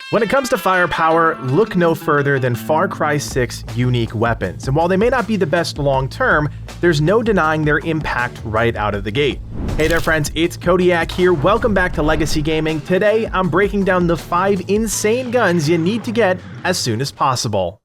When it comes to firepower, look no further than Far Cry 6 unique weapons, and while they may not be the best long-term, there's no denying their impact right out of the gate. Hey there friends, it's Codiak here, welcome back to Legacy Gaming. Today, I'm breaking down the 5 insane guns you need to get as soon as possible.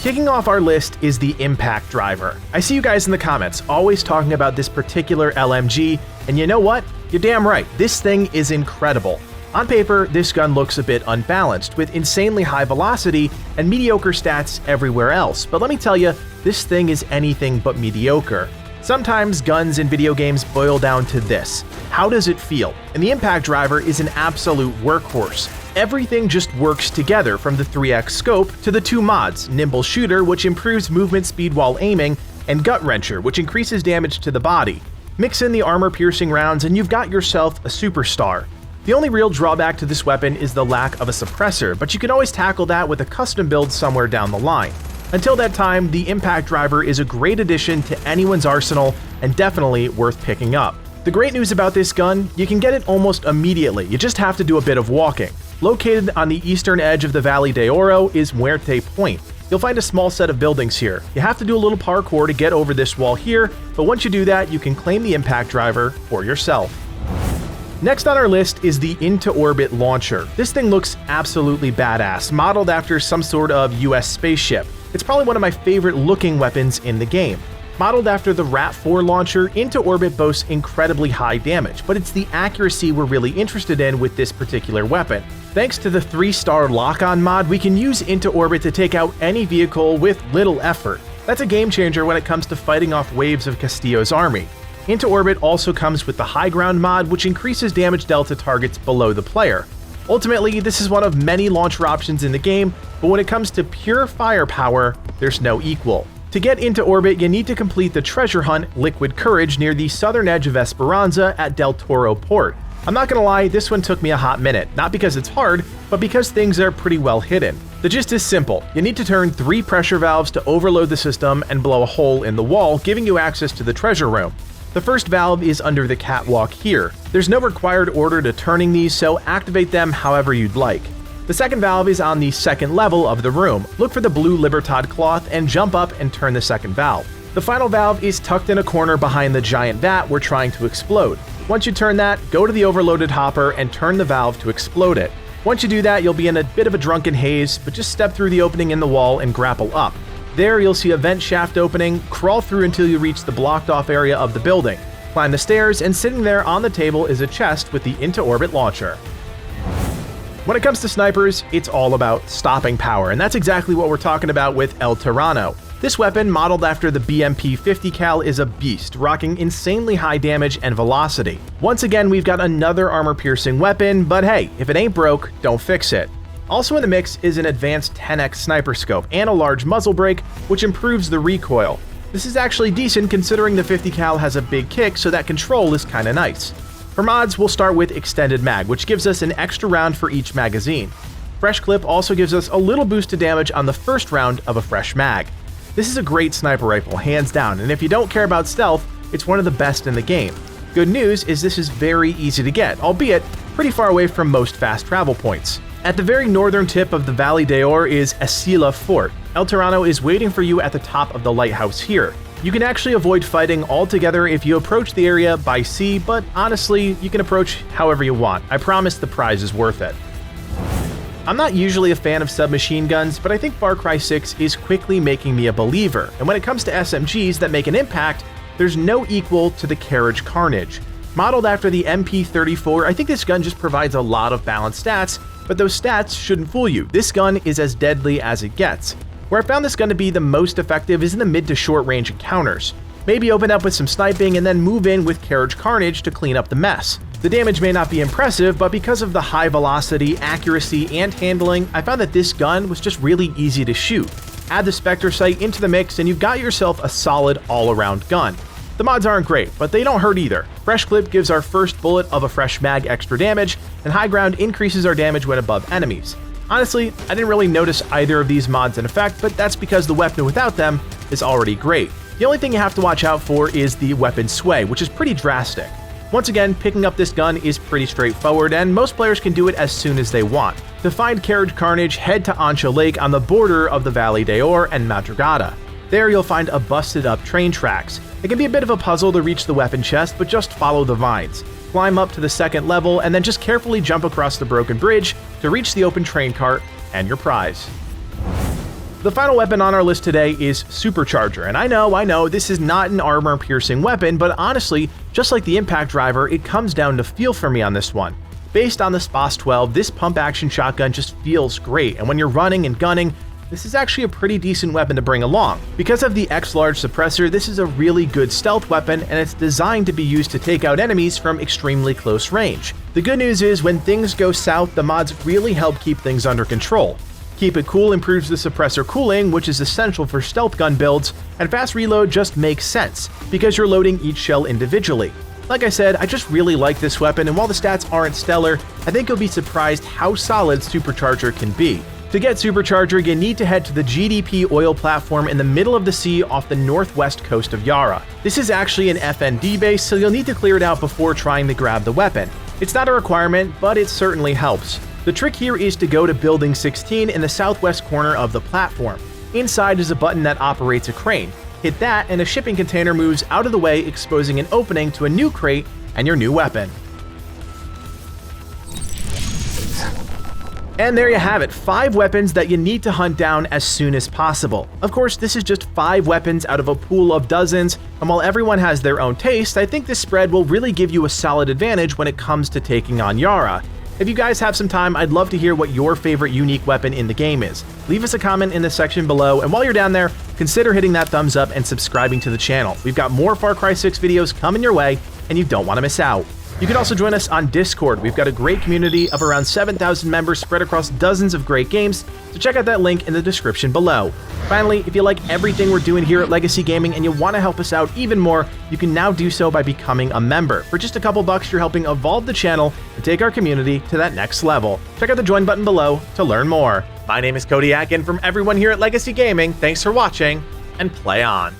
Kicking off our list is the Impact Driver. I see you guys in the comments always talking about this particular LMG, and you know what? You're damn right, this thing is incredible. On paper, this gun looks a bit unbalanced, with insanely high velocity and mediocre stats everywhere else, but let me tell you, this thing is anything but mediocre. Sometimes guns in video games boil down to this: how does it feel? And the Impact Driver is an absolute workhorse. Everything just works together, from the 3x scope to the 2 mods, Nimble Shooter, which improves movement speed while aiming, and Gut Wrencher, which increases damage to the body. Mix in the armor-piercing rounds and you've got yourself a superstar. The only real drawback to this weapon is the lack of a suppressor, but you can always tackle that with a custom build somewhere down the line. Until that time, the Impact Driver is a great addition to anyone's arsenal and definitely worth picking up. The great news about this gun, you can get it almost immediately, you just have to do a bit of walking. Located on the eastern edge of the Valley de Oro is Muerte Point. You'll find a small set of buildings here. You have to do a little parkour to get over this wall here, but once you do that, you can claim the Impact Driver for yourself. Next on our list is the Into Orbit Launcher. This thing looks absolutely badass, modeled after some sort of US spaceship. It's probably one of my favorite looking weapons in the game. Modeled after the RAT-4 launcher, Into Orbit boasts incredibly high damage, but it's the accuracy we're really interested in with this particular weapon. Thanks to the 3-star lock-on mod, we can use Into Orbit to take out any vehicle with little effort. That's a game changer when it comes to fighting off waves of Castillo's army. Into Orbit also comes with the High Ground mod, which increases damage dealt to targets below the player. Ultimately, this is one of many launcher options in the game, but when it comes to pure firepower, there's no equal. To get into orbit, you need to complete the treasure hunt Liquid Courage near the southern edge of Esperanza at Del Toro Port. I'm not gonna lie, this one took me a hot minute, not because it's hard, but because things are pretty well hidden. The gist is simple: you need to turn 3 pressure valves to overload the system and blow a hole in the wall, giving you access to the treasure room. The first valve is under the catwalk here. There's no required order to turning these, so activate them however you'd like. The second valve is on the second level of the room. Look for the blue Libertad cloth and jump up and turn the second valve. The final valve is tucked in a corner behind the giant vat we're trying to explode. Once you turn that, go to the overloaded hopper and turn the valve to explode it. Once you do that, you'll be in a bit of a drunken haze, but just step through the opening in the wall and grapple up. There you'll see a vent shaft opening, crawl through until you reach the blocked off area of the building. Climb the stairs, and sitting there on the table is a chest with the Into Orbit Launcher. When it comes to snipers, it's all about stopping power, and that's exactly what we're talking about with El Tirano. This weapon, modeled after the BMP 50 cal, is a beast, rocking insanely high damage and velocity. Once again, we've got another armor-piercing weapon, but hey, if it ain't broke, don't fix it. Also in the mix is an advanced 10x sniper scope and a large muzzle brake, which improves the recoil. This is actually decent considering the 50 cal has a big kick, so that control is kinda nice. For mods, we'll start with Extended Mag, which gives us an extra round for each magazine. Fresh Clip also gives us a little boost to damage on the first round of a fresh mag. This is a great sniper rifle, hands down, and if you don't care about stealth, it's one of the best in the game. Good news is this is very easy to get, albeit pretty far away from most fast travel points. At the very northern tip of the Valley de Oro is Asila Fort. El Tirano is waiting for you at the top of the lighthouse here. You can actually avoid fighting altogether if you approach the area by sea, but honestly, you can approach however you want. I promise the prize is worth it. I'm not usually a fan of submachine guns, but I think Far Cry 6 is quickly making me a believer, and when it comes to SMGs that make an impact, there's no equal to the Carriage Carnage. Modeled after the MP34, I think this gun just provides a lot of balanced stats, but those stats shouldn't fool you. This gun is as deadly as it gets. Where I found this gun to be the most effective is in the mid to short range encounters. Maybe open up with some sniping and then move in with Carriage Carnage to clean up the mess. The damage may not be impressive, but because of the high velocity, accuracy, and handling, I found that this gun was just really easy to shoot. Add the Spectre sight into the mix and you've got yourself a solid all-around gun. The mods aren't great, but they don't hurt either. Fresh Clip gives our first bullet of a fresh mag extra damage, and High Ground increases our damage when above enemies. Honestly, I didn't really notice either of these mods in effect, but that's because the weapon without them is already great. The only thing you have to watch out for is the weapon sway, which is pretty drastic. Once again, picking up this gun is pretty straightforward, and most players can do it as soon as they want. To find Carriage Carnage, head to Ancho Lake on the border of the Valley d'Or and Madrugada. There you'll find a busted up train tracks. It can be a bit of a puzzle to reach the weapon chest, but just follow the vines. Climb up to the second level, and then just carefully jump across the broken bridge to reach the open train cart and your prize. The final weapon on our list today is Supercharger, and I know, this is not an armor-piercing weapon, but honestly, just like the impact driver, it comes down to feel for me on this one. Based on the SPAS 12, this pump-action shotgun just feels great, and when you're running and gunning, this is actually a pretty decent weapon to bring along. Because of the X-Large suppressor, this is a really good stealth weapon, and it's designed to be used to take out enemies from extremely close range. The good news is, when things go south, the mods really help keep things under control. Keep It Cool improves the suppressor cooling, which is essential for stealth gun builds, and fast reload just makes sense, because you're loading each shell individually. Like I said, I just really like this weapon, and while the stats aren't stellar, I think you'll be surprised how solid Supercharger can be. To get Supercharger, you need to head to the GDP oil platform in the middle of the sea off the northwest coast of Yara. This is actually an FND base, so you'll need to clear it out before trying to grab the weapon. It's not a requirement, but it certainly helps. The trick here is to go to Building 16 in the southwest corner of the platform. Inside is a button that operates a crane. Hit that and a shipping container moves out of the way, exposing an opening to a new crate and your new weapon. And there you have it, 5 weapons that you need to hunt down as soon as possible. Of course, this is just 5 weapons out of a pool of dozens, and while everyone has their own taste, I think this spread will really give you a solid advantage when it comes to taking on Yara. If you guys have some time, I'd love to hear what your favorite unique weapon in the game is. Leave us a comment in the section below, and while you're down there, consider hitting that thumbs up and subscribing to the channel. We've got more Far Cry 6 videos coming your way, and you don't want to miss out. You can also join us on Discord. We've got a great community of around 7,000 members spread across dozens of great games, so check out that link in the description below. Finally, if you like everything we're doing here at Legacy Gaming and you want to help us out even more, you can now do so by becoming a member. For just a couple bucks, you're helping evolve the channel and take our community to that next level. Check out the join button below to learn more. My name is Codiak, and from everyone here at Legacy Gaming, thanks for watching, and play on.